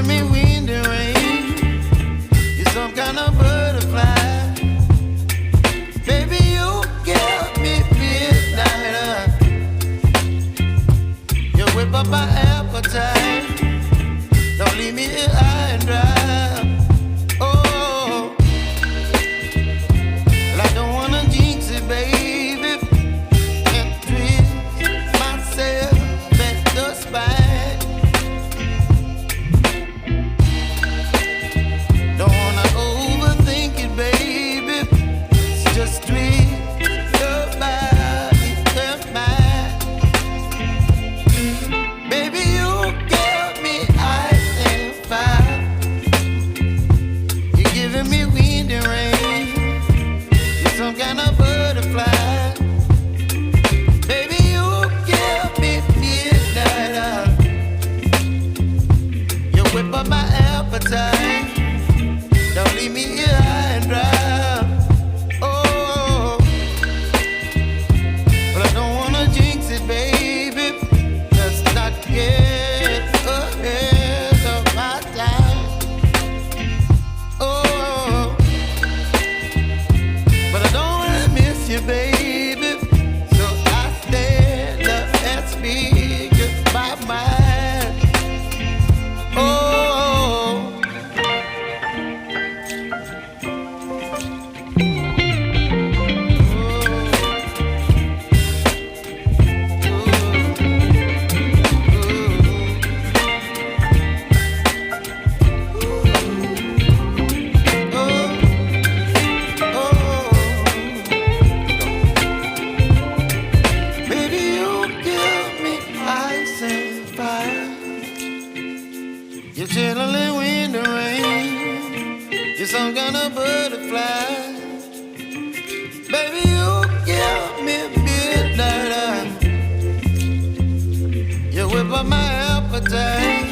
giving me wind and rain. You're some kind of butterfly. Baby, you give me midnight. You whip up my appetite. Don't leave me here high and dry. Oh, well, I don't wanna jinx it, baby, and twist myself at the spine. Don't wanna overthink it, baby. It's just twist your body and mine. Baby, you give me ice and fire. You're giving me wind and rain. You're some kind of butterfly. Baby, you give me midnight. You whip up my appetite. Don't leave me here high and dry. Oh, but I don't wanna jinx it, baby. Let's not get ahead of my time. Oh, but I don't wanna miss you, baby. So I stand up and speak my mind. Oh. Baby, you give me ice and fire. You're chilling wind and rain. You're some kind of butterfly. Baby, you give me midnight. You whip up my appetite.